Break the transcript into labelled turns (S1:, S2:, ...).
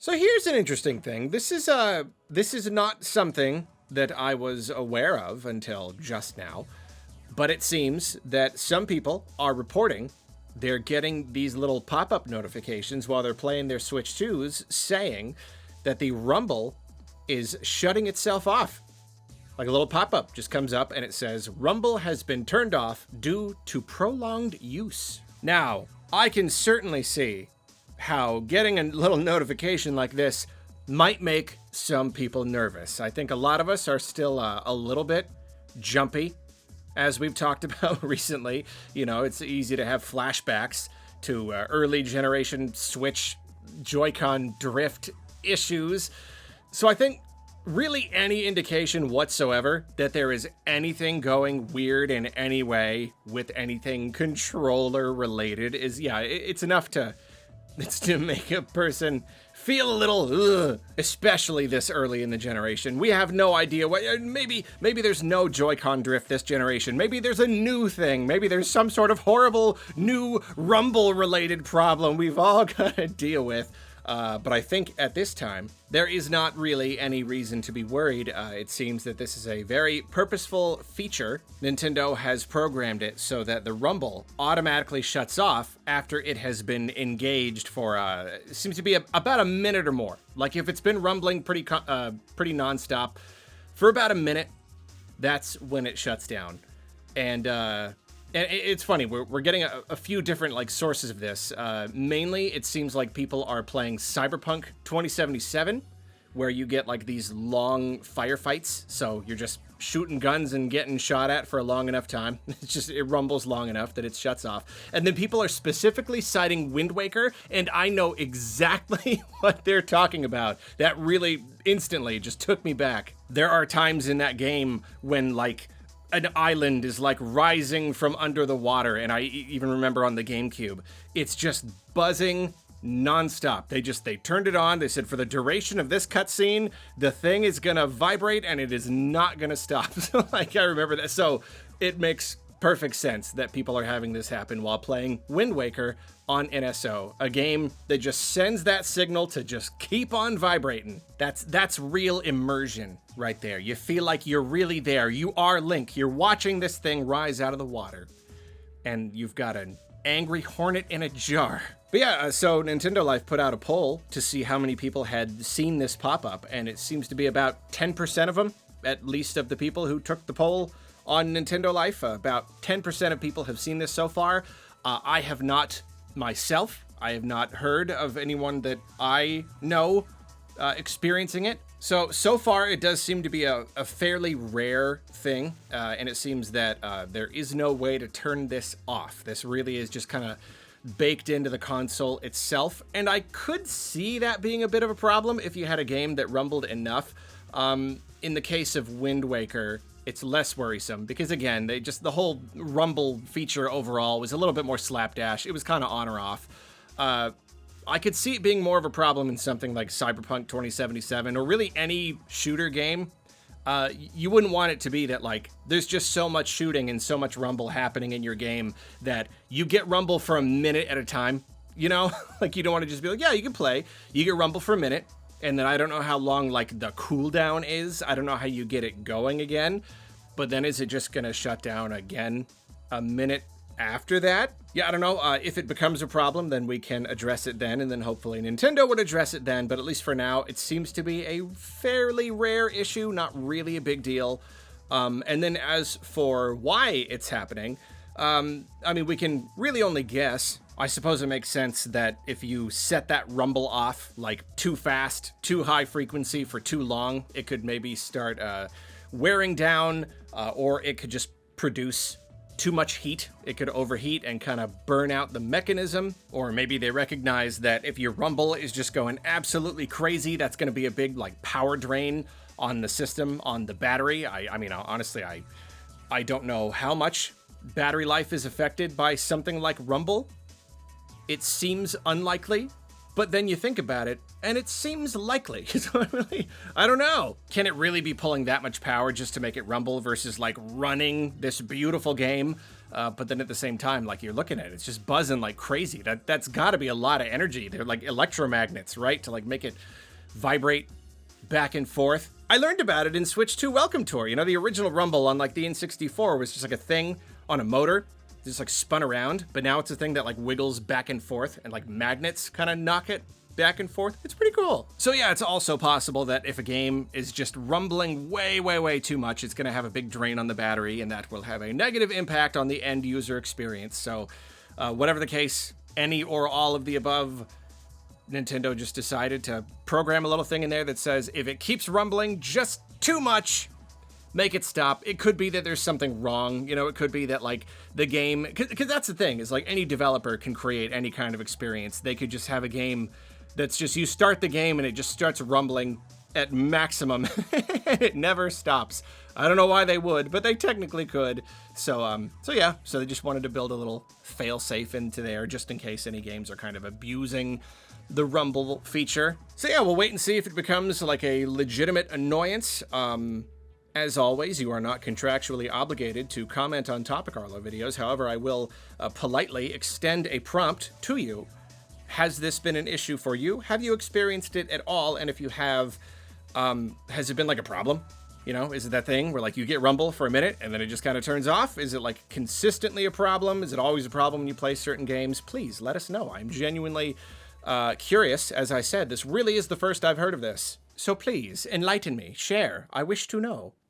S1: So here's an interesting thing. This is not something that I was aware of until just now, but it seems that some people are reporting they're getting these little pop-up notifications while they're playing their Switch 2s saying that the Rumble is shutting itself off. Like a little pop-up just comes up and it says Rumble has been turned off due to prolonged use. Now, I can certainly see how getting a little notification like this might make some people nervous. I think a lot of us are still a little bit jumpy, as we've talked about recently. You know, it's easy to have flashbacks to early generation Switch Joy-Con drift issues. So I think really any indication whatsoever that there is anything going weird in any way with anything controller related is, yeah, it's enough to make a person feel a little ugh, especially this early in the generation. We have no idea what, maybe there's no Joy-Con drift this generation. Maybe there's a new thing. Maybe there's some sort of horrible new Rumble related problem we've all got to deal with. But I think at this time, there is not really any reason to be worried. It seems that this is a very purposeful feature. Nintendo has programmed it so that the Rumble automatically shuts off after it has been engaged for, it seems to be about a minute or more. Like if it's been rumbling pretty nonstop for about a minute, that's when it shuts down. And it's funny, we're getting a few different like sources of this. Mainly, it seems like people are playing Cyberpunk 2077, where you get like these long firefights. So you're just shooting guns and getting shot at for a long enough time. It rumbles long enough that it shuts off. And then people are specifically citing Wind Waker, and I know exactly what they're talking about. That really instantly just took me back. There are times in that game when like an island is like rising from under the water, and I even remember on the GameCube, it's just buzzing nonstop. They turned it on. They said for the duration of this cutscene, the thing is gonna vibrate and it is not gonna stop. So like I remember that. So it makes perfect sense that people are having this happen while playing Wind Waker on NSO, a game that just sends that signal to just keep on vibrating. That's real immersion right there. You feel like you're really there. You are Link. You're watching this thing rise out of the water, and you've got an angry hornet in a jar. But yeah, so Nintendo Life put out a poll to see how many people had seen this pop-up, and it seems to be about 10% of them, at least of the people who took the poll on Nintendo Life. About 10% of people have seen this so far. I have not myself. I have not heard of anyone that I know experiencing it. So far, it does seem to be a fairly rare thing, and it seems that there is no way to turn this off. This really is just kind of baked into the console itself, and I could see that being a bit of a problem if you had a game that rumbled enough. In the case of Wind Waker, it's less worrisome because, again, the whole rumble feature overall was a little bit more slapdash. It was kind of on or off. I could see it being more of a problem in something like Cyberpunk 2077 or really any shooter game. You wouldn't want it to be that, like, there's just so much shooting and so much rumble happening in your game that you get rumble for a minute at a time, you know? Like, you don't want to just be like, yeah, you can play. You get rumble for a minute, and then I don't know how long, like, the cooldown is. I don't know how you get it going again. But then is it just going to shut down again a minute after that? Yeah, I don't know. If it becomes a problem, then we can address it then, and then hopefully Nintendo would address it then. But at least for now, it seems to be a fairly rare issue, not really a big deal. And then as for why it's happening, I mean, we can really only guess. I suppose it makes sense that if you set that rumble off like too fast, too high frequency for too long, it could maybe start wearing down, or it could just produce too much heat. It could overheat and kind of burn out the mechanism. Or maybe they recognize that if your rumble is just going absolutely crazy, that's going to be a big like power drain on the system, on the battery. I mean, honestly, I don't know how much battery life is affected by something like rumble. It seems unlikely, but then you think about it, and it seems likely. So I don't know. Can it really be pulling that much power just to make it rumble versus like running this beautiful game but then at the same time, like you're looking at it, it's just buzzing like crazy. That's got to be a lot of energy. They're like electromagnets, right? To like make it vibrate back and forth. I learned about it in Switch 2 Welcome Tour. You know, the original Rumble on like the N64 was just like a thing on a motor, just like spun around, but now it's a thing that like wiggles back and forth and like magnets kind of knock it back and forth. It's pretty cool. So yeah, it's also possible that if a game is just rumbling way too much, it's going to have a big drain on the battery, and that will have a negative impact on the end user experience. So whatever the case, any or all of the above, Nintendo just decided to program a little thing in there that says if it keeps rumbling just too much, make it stop. It could be that there's something wrong. You know, it could be that like the game, because that's the thing, is like any developer can create any kind of experience. They could just have a game that's just, you start the game and it just starts rumbling at maximum. It never stops. I don't know why they would, but they technically could. So yeah, so they just wanted to build a little fail-safe into there just in case any games are kind of abusing the rumble feature. So yeah, we'll wait and see if it becomes like a legitimate annoyance. As always, you are not contractually obligated to comment on Topic Arlo videos. However, I will politely extend a prompt to you. Has this been an issue for you? Have you experienced it at all? And if you have, has it been like a problem? You know, is it that thing where like you get rumble for a minute and then it just kind of turns off? Is it like consistently a problem? Is it always a problem when you play certain games? Please let us know. I'm genuinely curious. As I said, this really is the first I've heard of this. So please enlighten me, share. I wish to know.